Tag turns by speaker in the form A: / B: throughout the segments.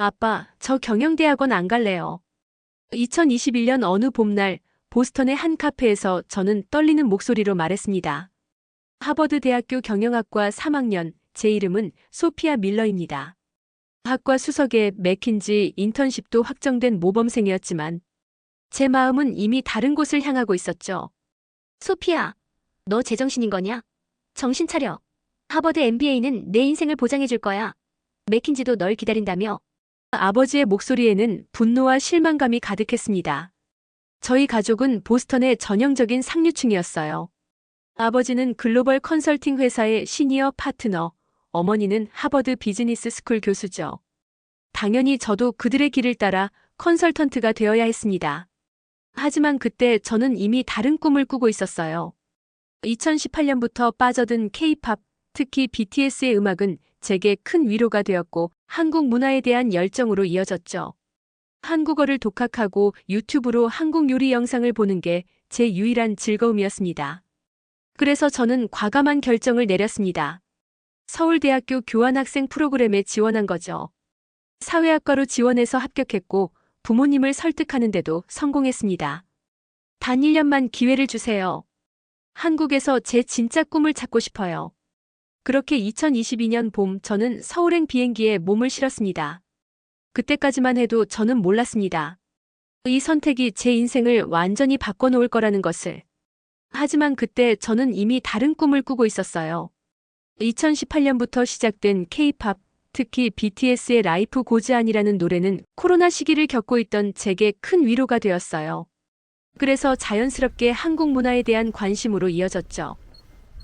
A: 아빠, 저 경영대학원 안 갈래요. 2021년 어느 봄날 보스턴의 한 카페에서 저는 떨리는 목소리로 말했습니다. 하버드 대학교 경영학과 3학년, 제 이름은 소피아 밀러입니다. 학과 수석에 맥킨지 인턴십도 확정된 모범생이었지만 제 마음은 이미 다른 곳을 향하고 있었죠. 소피아, 너 제정신인 거냐? 정신 차려. 하버드 MBA는 내 인생을 보장해줄 거야. 맥킨지도 널 기다린다며. 아버지의 목소리에는 분노와 실망감이 가득했습니다. 저희 가족은 보스턴의 전형적인 상류층이었어요. 아버지는 글로벌 컨설팅 회사의 시니어 파트너, 어머니는 하버드 비즈니스 스쿨 교수죠. 당연히 저도 그들의 길을 따라 컨설턴트가 되어야 했습니다. 하지만 그때 저는 이미 다른 꿈을 꾸고 있었어요. 2018년부터 빠져든 K-팝, 특히 BTS의 음악은 제게 큰 위로가 되었고 한국 문화에 대한 열정으로 이어졌죠. 한국어를 독학하고 유튜브로 한국 요리 영상을 보는 게 제 유일한 즐거움이었습니다. 그래서 저는 과감한 결정을 내렸습니다. 서울대학교 교환학생 프로그램에 지원한 거죠. 사회학과로 지원해서 합격했고 부모님을 설득하는데도 성공했습니다. 단 1년만 기회를 주세요. 한국에서 제 진짜 꿈을 찾고 싶어요. 그렇게 2022년 봄 저는 서울행 비행기에 몸을 실었습니다. 그때까지만 해도 저는 몰랐습니다. 이 선택이 제 인생을 완전히 바꿔놓을 거라는 것을. 하지만 그때 저는 이미 다른 꿈을 꾸고 있었어요. 2018년부터 시작된 K-팝, 특히 BTS의 라이프 고즈 안이라는 노래는 코로나 시기를 겪고 있던 제게 큰 위로가 되었어요. 그래서 자연스럽게 한국 문화에 대한 관심으로 이어졌죠.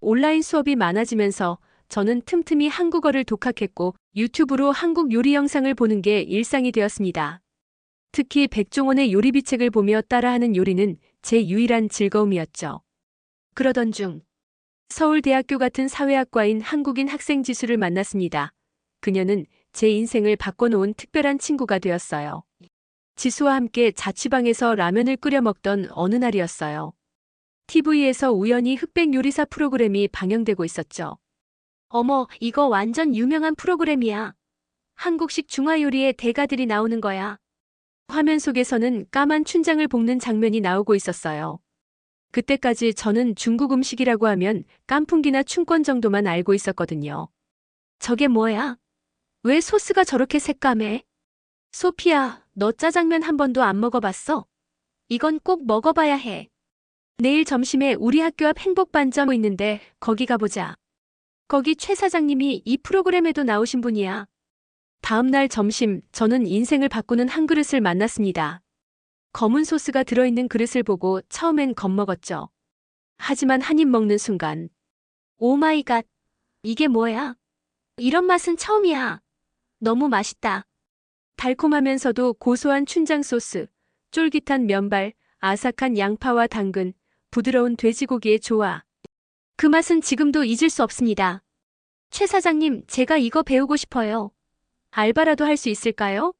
A: 온라인 수업이 많아지면서 저는 틈틈이 한국어를 독학했고 유튜브로 한국 요리 영상을 보는 게 일상이 되었습니다. 특히 백종원의 요리비 책을 보며 따라하는 요리는 제 유일한 즐거움이었죠. 그러던 중 서울대학교 같은 사회학과인 한국인 학생 지수를 만났습니다. 그녀는 제 인생을 바꿔놓은 특별한 친구가 되었어요. 지수와 함께 자취방에서 라면을 끓여 먹던 어느 날이었어요. TV에서 우연히 흑백 요리사 프로그램이 방영되고 있었죠. 어머, 이거 완전 유명한 프로그램이야. 한국식 중화요리의 대가들이 나오는 거야. 화면 속에서는 까만 춘장을 볶는 장면이 나오고 있었어요. 그때까지 저는 중국 음식이라고 하면 깐풍기나 춘권 정도만 알고 있었거든요. 저게 뭐야? 왜 소스가 저렇게 새까매? 소피아, 너 짜장면 한 번도 안 먹어봤어? 이건 꼭 먹어봐야 해. 내일 점심에 우리 학교 앞 행복반점 있는데 거기 가보자. 거기 최 사장님이 이 프로그램에도 나오신 분이야. 다음 날 점심, 저는 인생을 바꾸는 한 그릇을 만났습니다. 검은 소스가 들어있는 그릇을 보고 처음엔 겁먹었죠. 하지만 한 입 먹는 순간, 오 마이 갓, 이게 뭐야? 이런 맛은 처음이야. 너무 맛있다. 달콤하면서도 고소한 춘장 소스, 쫄깃한 면발, 아삭한 양파와 당근, 부드러운 돼지고기의 조화. 그 맛은 지금도 잊을 수 없습니다. 최 사장님, 제가 이거 배우고 싶어요. 알바라도 할 수 있을까요?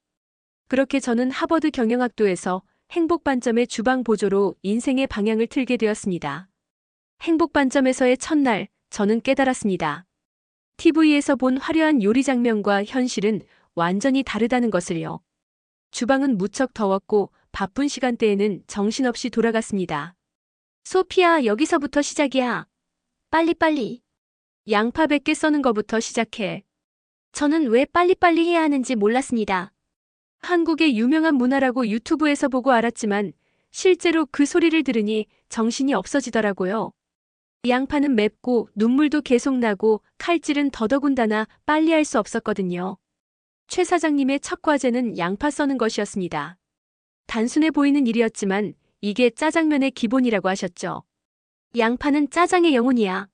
A: 그렇게 저는 하버드 경영학도에서 행복반점의 주방 보조로 인생의 방향을 틀게 되었습니다. 행복반점에서의 첫날, 저는 깨달았습니다. TV에서 본 화려한 요리 장면과 현실은 완전히 다르다는 것을요. 주방은 무척 더웠고 바쁜 시간대에는 정신없이 돌아갔습니다. 소피아, 여기서부터 시작이야. 빨리빨리. 양파 100개 써는 거부터 시작해. 저는 왜 빨리빨리 해야 하는지 몰랐습니다. 한국의 유명한 문화라고 유튜브에서 보고 알았지만 실제로 그 소리를 들으니 정신이 없어지더라고요. 양파는 맵고 눈물도 계속 나고 칼질은 더더군다나 빨리 할 수 없었거든요. 최 사장님의 첫 과제는 양파 써는 것이었습니다. 단순해 보이는 일이었지만 이게 짜장면의 기본이라고 하셨죠. 양파는 짜장의 영혼이야.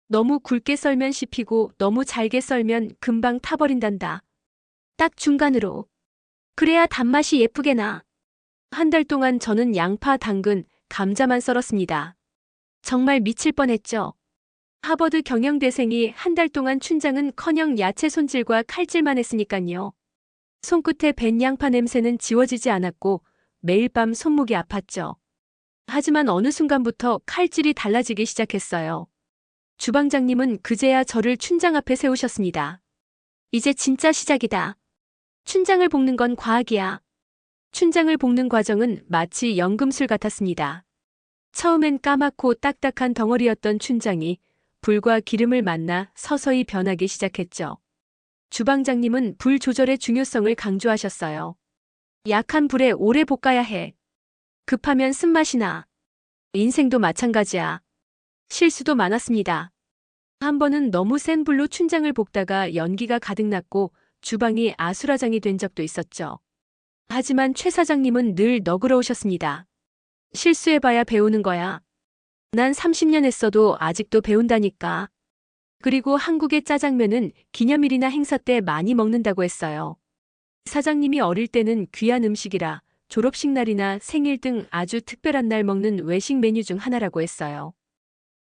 A: 너무 굵게 썰면 씹히고 너무 잘게 썰면 금방 타버린단다. 딱 중간으로. 그래야 단맛이 예쁘게 나. 한 달 동안 저는 양파, 당근, 감자만 썰었습니다. 정말 미칠 뻔했죠. 하버드 경영대생이 한 달 동안 춘장은커녕 야채 손질과 칼질만 했으니깐요. 손끝에 밴 양파 냄새는 지워지지 않았고 매일 밤 손목이 아팠죠. 하지만 어느 순간부터 칼질이 달라지기 시작했어요. 주방장님은 그제야 저를 춘장 앞에 세우셨습니다. 이제 진짜 시작이다. 춘장을 볶는 건 과학이야. 춘장을 볶는 과정은 마치 연금술 같았습니다. 처음엔 까맣고 딱딱한 덩어리였던 춘장이 불과 기름을 만나 서서히 변하기 시작했죠. 주방장님은 불 조절의 중요성을 강조하셨어요. 약한 불에 오래 볶아야 해. 급하면 쓴맛이 나. 인생도 마찬가지야. 실수도 많았습니다. 한 번은 너무 센 불로 춘장을 볶다가 연기가 가득 났고 주방이 아수라장이 된 적도 있었죠. 하지만 최 사장님은 늘 너그러우셨습니다. 실수해봐야 배우는 거야. 난 30년 했어도 아직도 배운다니까. 그리고 한국의 짜장면은 기념일이나 행사 때 많이 먹는다고 했어요. 사장님이 어릴 때는 귀한 음식이라 졸업식 날이나 생일 등 아주 특별한 날 먹는 외식 메뉴 중 하나라고 했어요.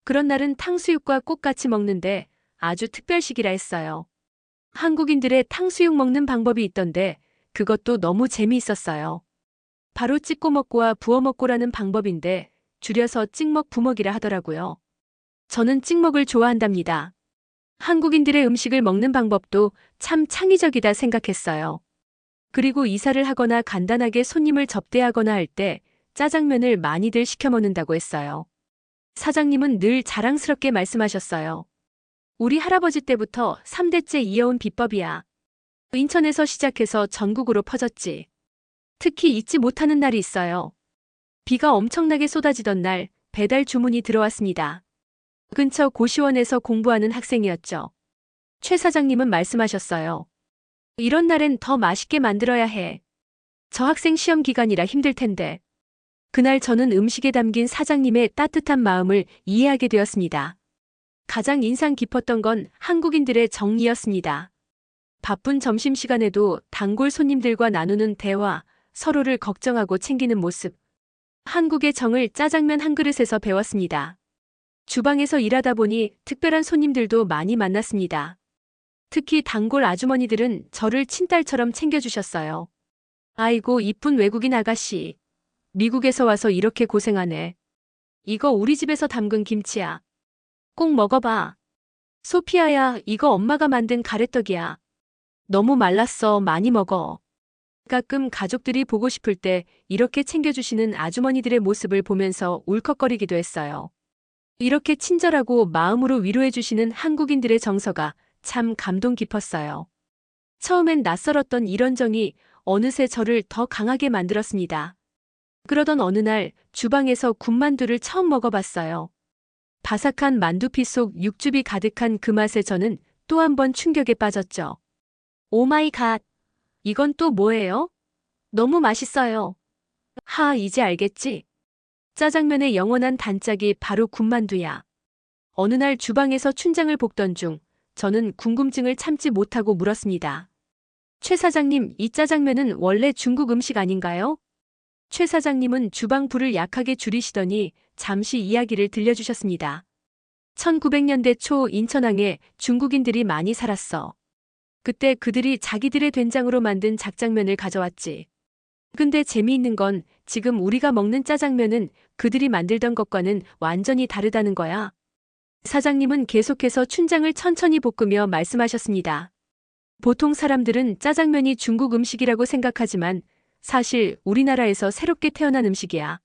A: 그런 날은 탕수육과 꼭 같이 먹는데 아주 특별식이라 했어요. 한국인들의 탕수육 먹는 방법이 있던데 그것도 너무 재미있었어요. 바로 찍고 먹고와 부어 먹고라는 방법인데 줄여서 찍먹 부먹이라 하더라고요. 저는 찍먹을 좋아한답니다. 한국인들의 음식을 먹는 방법도 참 창의적이다 생각했어요. 그리고 이사를 하거나 간단하게 손님을 접대하거나 할 때 짜장면을 많이들 시켜 먹는다고 했어요. 사장님은 늘 자랑스럽게 말씀하셨어요. 우리 할아버지 때부터 3대째 이어온 비법이야. 인천에서 시작해서 전국으로 퍼졌지. 특히 잊지 못하는 날이 있어요. 비가 엄청나게 쏟아지던 날 배달 주문이 들어왔습니다. 근처 고시원에서 공부하는 학생이었죠. 최 사장님은 말씀하셨어요. 이런 날엔 더 맛있게 만들어야 해. 저 학생 시험 기간이라 힘들 텐데. 그날 저는 음식에 담긴 사장님의 따뜻한 마음을 이해하게 되었습니다. 가장 인상 깊었던 건 한국인들의 정리였습니다. 바쁜 점심시간에도 단골 손님들과 나누는 대화, 서로를 걱정하고 챙기는 모습. 한국의 정을 짜장면 한 그릇에서 배웠습니다. 주방에서 일하다 보니 특별한 손님들도 많이 만났습니다. 특히 단골 아주머니들은 저를 친딸처럼 챙겨주셨어요. 아이고 이쁜 외국인 아가씨. 미국에서 와서 이렇게 고생하네. 이거 우리 집에서 담근 김치야. 꼭 먹어봐. 소피아야, 이거 엄마가 만든 가래떡이야. 너무 말랐어. 많이 먹어. 가끔 가족들이 보고 싶을 때 이렇게 챙겨주시는 아주머니들의 모습을 보면서 울컥거리기도 했어요. 이렇게 친절하고 마음으로 위로해주시는 한국인들의 정서가 참 감동 깊었어요. 처음엔 낯설었던 이런 정이 어느새 저를 더 강하게 만들었습니다. 그러던 어느 날 주방에서 군만두를 처음 먹어봤어요. 바삭한 만두피 속 육즙이 가득한 그 맛에 저는 또 한 번 충격에 빠졌죠. 오 마이 갓. 이건 또 뭐예요? 너무 맛있어요. 하, 이제 알겠지? 짜장면의 영원한 단짝이 바로 군만두야. 어느 날 주방에서 춘장을 볶던 중 저는 궁금증을 참지 못하고 물었습니다. 최 사장님, 이 짜장면은 원래 중국 음식 아닌가요? 최 사장님은 주방 불을 약하게 줄이시더니 잠시 이야기를 들려주셨습니다. 1900년대 초 인천항에 중국인들이 많이 살았어. 그때 그들이 자기들의 된장으로 만든 작장면을 가져왔지. 근데 재미있는 건 지금 우리가 먹는 짜장면은 그들이 만들던 것과는 완전히 다르다는 거야. 사장님은 계속해서 춘장을 천천히 볶으며 말씀하셨습니다. 보통 사람들은 짜장면이 중국 음식이라고 생각하지만 사실 우리나라에서 새롭게 태어난 음식이야.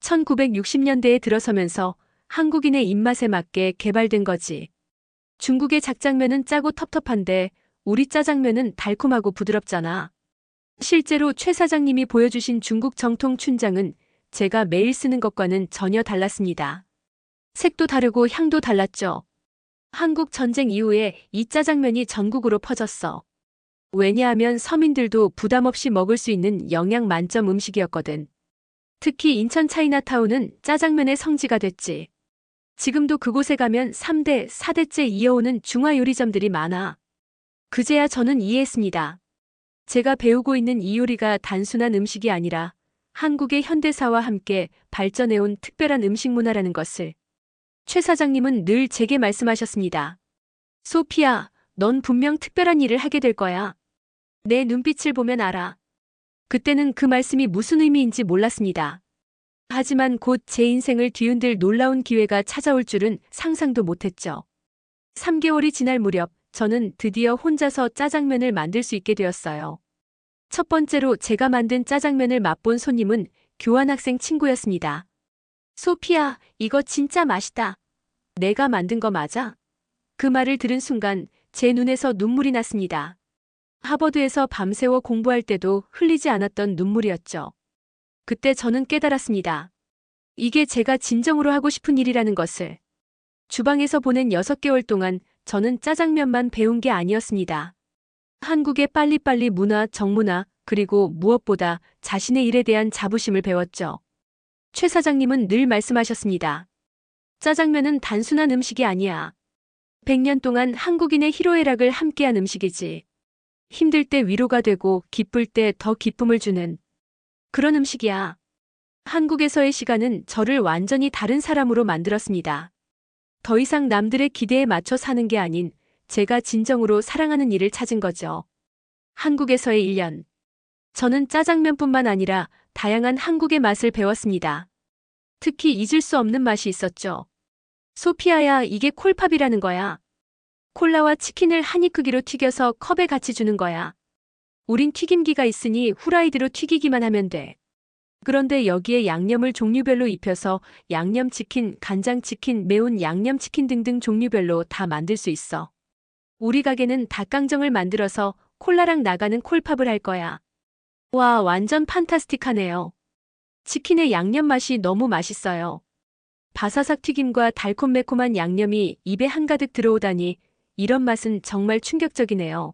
A: 1960년대에 들어서면서 한국인의 입맛에 맞게 개발된 거지. 중국의 작장면은 짜고 텁텁한데 우리 짜장면은 달콤하고 부드럽잖아. 실제로 최 사장님이 보여주신 중국 정통 춘장은 제가 매일 쓰는 것과는 전혀 달랐습니다. 색도 다르고 향도 달랐죠. 한국 전쟁 이후에 이 짜장면이 전국으로 퍼졌어. 왜냐하면 서민들도 부담 없이 먹을 수 있는 영양 만점 음식이었거든. 특히 인천 차이나타운은 짜장면의 성지가 됐지. 지금도 그곳에 가면 3대, 4대째 이어오는 중화요리점들이 많아. 그제야 저는 이해했습니다. 제가 배우고 있는 이 요리가 단순한 음식이 아니라 한국의 현대사와 함께 발전해온 특별한 음식 문화라는 것을. 최 사장님은 늘 제게 말씀하셨습니다. 소피아, 넌 분명 특별한 일을 하게 될 거야. 내 눈빛을 보면 알아. 그때는 그 말씀이 무슨 의미인지 몰랐습니다. 하지만 곧 제 인생을 뒤흔들 놀라운 기회가 찾아올 줄은 상상도 못했죠. 3개월이 지날 무렵 저는 드디어 혼자서 짜장면을 만들 수 있게 되었어요. 첫 번째로 제가 만든 짜장면을 맛본 손님은 교환학생 친구였습니다. 소피야, 이거 진짜 맛있다. 내가 만든 거 맞아? 그 말을 들은 순간 제 눈에서 눈물이 났습니다. 하버드에서 밤새워 공부할 때도 흘리지 않았던 눈물이었죠. 그때 저는 깨달았습니다. 이게 제가 진정으로 하고 싶은 일이라는 것을. 주방에서 보낸 6개월 동안 저는 짜장면만 배운 게 아니었습니다. 한국의 빨리빨리 문화, 정문화, 그리고 무엇보다 자신의 일에 대한 자부심을 배웠죠. 최 사장님은 늘 말씀하셨습니다. 짜장면은 단순한 음식이 아니야. 100년 동안 한국인의 희로애락을 함께한 음식이지. 힘들 때 위로가 되고 기쁠 때 더 기쁨을 주는 그런 음식이야. 한국에서의 시간은 저를 완전히 다른 사람으로 만들었습니다. 더 이상 남들의 기대에 맞춰 사는 게 아닌 제가 진정으로 사랑하는 일을 찾은 거죠. 한국에서의 1년. 저는 짜장면뿐만 아니라 다양한 한국의 맛을 배웠습니다. 특히 잊을 수 없는 맛이 있었죠. 소피아야, 이게 콜팝이라는 거야. 콜라와 치킨을 한 입 크기로 튀겨서 컵에 같이 주는 거야. 우린 튀김기가 있으니 후라이드로 튀기기만 하면 돼. 그런데 여기에 양념을 종류별로 입혀서 양념치킨, 간장치킨, 매운 양념치킨 등등 종류별로 다 만들 수 있어. 우리 가게는 닭강정을 만들어서 콜라랑 나가는 콜팝을 할 거야. 와, 완전 판타스틱하네요. 치킨의 양념 맛이 너무 맛있어요. 바사삭 튀김과 달콤매콤한 양념이 입에 한가득 들어오다니 이런 맛은 정말 충격적이네요.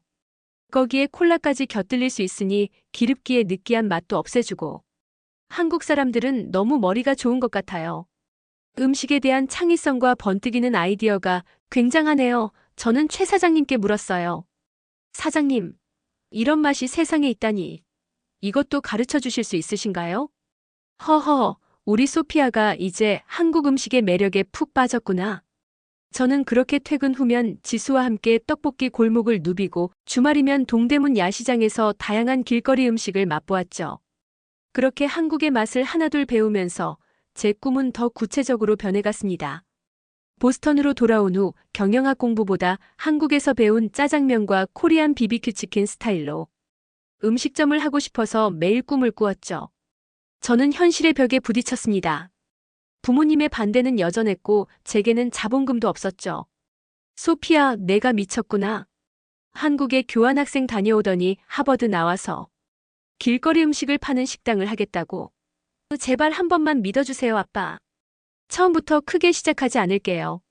A: 거기에 콜라까지 곁들일 수 있으니 기름기의 느끼한 맛도 없애주고. 한국 사람들은 너무 머리가 좋은 것 같아요. 음식에 대한 창의성과 번뜩이는 아이디어가 굉장하네요. 저는 최 사장님께 물었어요. 사장님, 이런 맛이 세상에 있다니. 이것도 가르쳐 주실 수 있으신가요? 허허, 우리 소피아가 이제 한국 음식의 매력에 푹 빠졌구나. 저는 그렇게 퇴근 후면 지수와 함께 떡볶이 골목을 누비고 주말이면 동대문 야시장에서 다양한 길거리 음식을 맛보았죠. 그렇게 한국의 맛을 하나둘 배우면서 제 꿈은 더 구체적으로 변해갔습니다. 보스턴으로 돌아온 후 경영학 공부보다 한국에서 배운 짜장면과 코리안 BBQ 치킨 스타일로 음식점을 하고 싶어서 매일 꿈을 꾸었죠. 저는 현실의 벽에 부딪혔습니다. 부모님의 반대는 여전했고 제게는 자본금도 없었죠. 소피아, 내가 미쳤구나. 한국에 교환학생 다녀오더니 하버드 나와서 길거리 음식을 파는 식당을 하겠다고. 제발 한 번만 믿어주세요, 아빠. 처음부터 크게 시작하지 않을게요.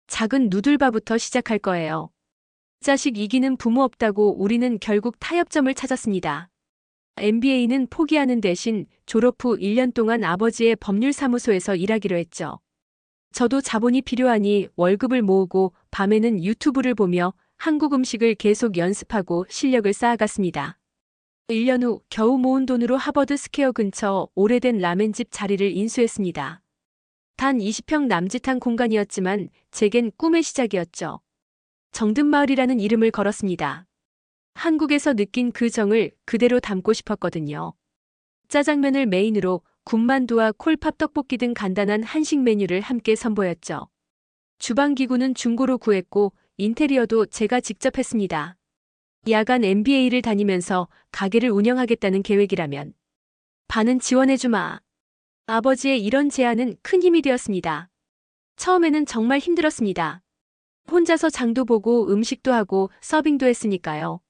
A: 작은 누들바부터 시작할 거예요. 자식 이기는 부모 없다고 우리는 결국 타협점을 찾았습니다. MBA는 포기하는 대신 졸업 후 1년 동안 아버지의 법률사무소에서 일하기로 했죠. 저도 자본이 필요하니 월급을 모으고 밤에는 유튜브를 보며 한국 음식을 계속 연습하고 실력을 쌓아갔습니다. 1년 후 겨우 모은 돈으로 하버드 스퀘어 근처 오래된 라멘집 자리를 인수했습니다. 단 20평 남짓한 공간이었지만 제겐 꿈의 시작이었죠. 정든마을이라는 이름을 걸었습니다. 한국에서 느낀 그 정을 그대로 담고 싶었거든요. 짜장면을 메인으로 군만두와 콜팝 떡볶이 등 간단한 한식 메뉴를 함께 선보였죠. 주방 기구는 중고로 구했고 인테리어도 제가 직접 했습니다. 야간 MBA를 다니면서 가게를 운영하겠다는 계획이라면 반은 지원해주마. 아버지의 이런 제안은 큰 힘이 되었습니다. 처음에는 정말 힘들었습니다. 혼자서 장도 보고 음식도 하고 서빙도 했으니까요.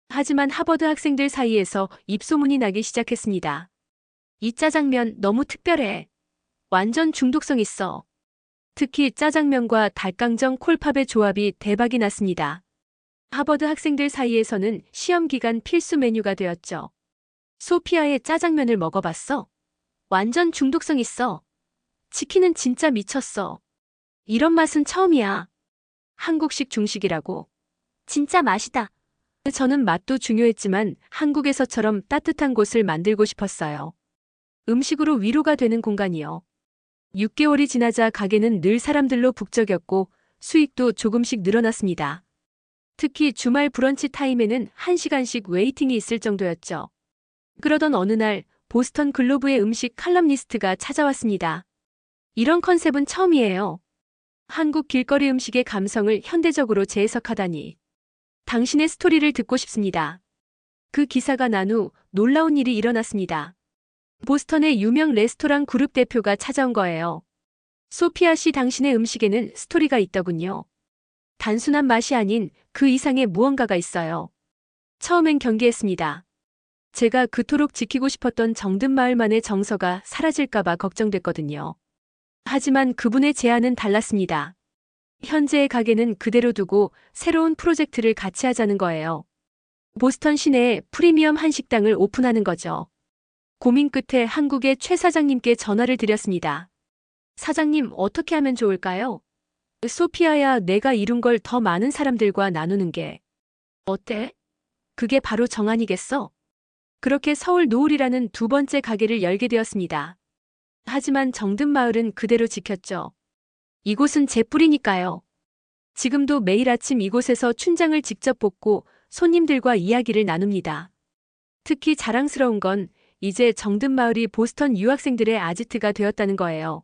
A: 하지만 하버드 학생들 사이에서 입소문이 나기 시작했습니다. 이 짜장면 너무 특별해. 완전 중독성 있어. 특히 짜장면과 닭강정 콜팝의 조합이 대박이 났습니다. 하버드 학생들 사이에서는 시험 기간 필수 메뉴가 되었죠. 소피아의 짜장면을 먹어봤어? 완전 중독성 있어. 치킨은 진짜 미쳤어. 이런 맛은 처음이야. 한국식 중식이라고. 진짜 맛이다. 저는 맛도 중요했지만 한국에서처럼 따뜻한 곳을 만들고 싶었어요. 음식으로 위로가 되는 공간이요. 6개월이 지나자 가게는 늘 사람들로 북적였고 수익도 조금씩 늘어났습니다. 특히 주말 브런치 타임에는 1시간씩 웨이팅이 있을 정도였죠. 그러던 어느 날 보스턴 글로브의 음식 칼럼니스트가 찾아왔습니다. 이런 컨셉은 처음이에요. 한국 길거리 음식의 감성을 현대적으로 재해석하다니. 당신의 스토리를 듣고 싶습니다. 그 기사가 난 후 놀라운 일이 일어났습니다. 보스턴의 유명 레스토랑 그룹 대표가 찾아온 거예요. 소피아 씨, 당신의 음식에는 스토리가 있더군요. 단순한 맛이 아닌 그 이상의 무언가가 있어요. 처음엔 경계했습니다. 제가 그토록 지키고 싶었던 정든마을만의 정서가 사라질까봐 걱정됐거든요. 하지만 그분의 제안은 달랐습니다. 현재의 가게는 그대로 두고 새로운 프로젝트를 같이 하자는 거예요. 보스턴 시내에 프리미엄 한식당을 오픈하는 거죠. 고민 끝에 한국의 최 사장님께 전화를 드렸습니다. 사장님, 어떻게 하면 좋을까요? 소피아야, 내가 이룬 걸 더 많은 사람들과 나누는 게 어때? 그게 바로 정안이겠어? 그렇게 서울 노을이라는 두 번째 가게를 열게 되었습니다. 하지만 정든마을은 그대로 지켰죠. 이곳은 제 뿌리니까요. 지금도 매일 아침 이곳에서 춘장을 직접 볶고 손님들과 이야기를 나눕니다. 특히 자랑스러운 건 이제 정든마을이 보스턴 유학생들의 아지트가 되었다는 거예요.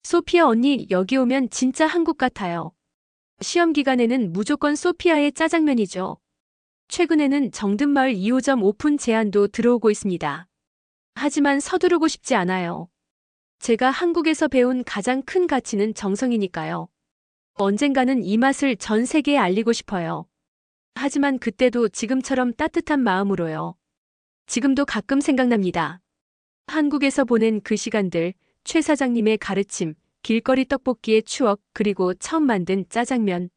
A: 소피아 언니, 여기 오면 진짜 한국 같아요. 시험 기간에는 무조건 소피아의 짜장면이죠. 최근에는 정든마을 2호점 오픈 제안도 들어오고 있습니다. 하지만 서두르고 싶지 않아요. 제가 한국에서 배운 가장 큰 가치는 정성이니까요. 언젠가는 이 맛을 전 세계에 알리고 싶어요. 하지만 그때도 지금처럼 따뜻한 마음으로요. 지금도 가끔 생각납니다. 한국에서 보낸 그 시간들, 최 사장님의 가르침, 길거리 떡볶이의 추억, 그리고 처음 만든 짜장면.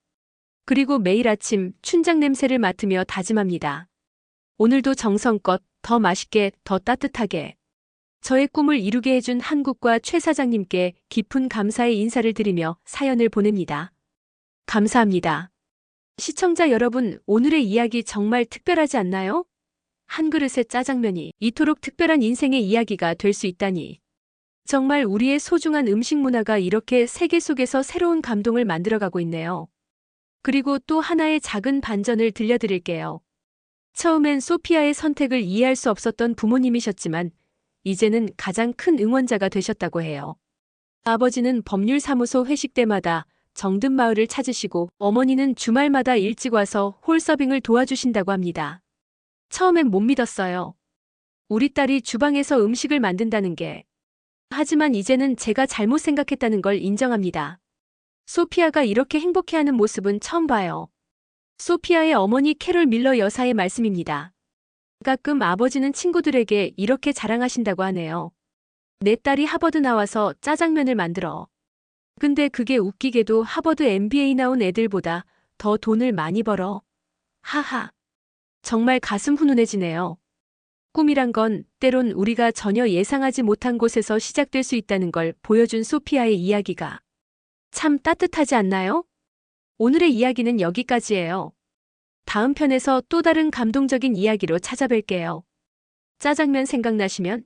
A: 그리고 매일 아침 춘장 냄새를 맡으며 다짐합니다. 오늘도 정성껏, 더 맛있게, 더 따뜻하게. 저의 꿈을 이루게 해준 한국과 최 사장님께 깊은 감사의 인사를 드리며 사연을 보냅니다. 감사합니다. 시청자 여러분, 오늘의 이야기 정말 특별하지 않나요? 한 그릇의 짜장면이 이토록 특별한 인생의 이야기가 될 수 있다니. 정말 우리의 소중한 음식 문화가 이렇게 세계 속에서 새로운 감동을 만들어가고 있네요. 그리고 또 하나의 작은 반전을 들려드릴게요. 처음엔 소피아의 선택을 이해할 수 없었던 부모님이셨지만 이제는 가장 큰 응원자가 되셨다고 해요. 아버지는 법률사무소 회식 때마다 정든마을을 찾으시고 어머니는 주말마다 일찍 와서 홀서빙을 도와주신다고 합니다. 처음엔 못 믿었어요. 우리 딸이 주방에서 음식을 만든다는 게. 하지만 이제는 제가 잘못 생각했다는 걸 인정합니다. 소피아가 이렇게 행복해하는 모습은 처음 봐요. 소피아의 어머니 캐롤 밀러 여사의 말씀입니다. 가끔 아버지는 친구들에게 이렇게 자랑하신다고 하네요. 내 딸이 하버드 나와서 짜장면을 만들어. 근데 그게 웃기게도 하버드 MBA 나온 애들보다 더 돈을 많이 벌어. 하하. 정말 가슴 훈훈해지네요. 꿈이란 건 때론 우리가 전혀 예상하지 못한 곳에서 시작될 수 있다는 걸 보여준 소피아의 이야기가 참 따뜻하지 않나요? 오늘의 이야기는 여기까지예요. 다음 편에서 또 다른 감동적인 이야기로 찾아뵐게요. 짜장면 생각나시면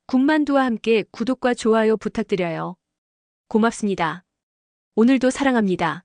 A: 군만두와 함께 구독과 좋아요 부탁드려요. 고맙습니다. 오늘도 사랑합니다.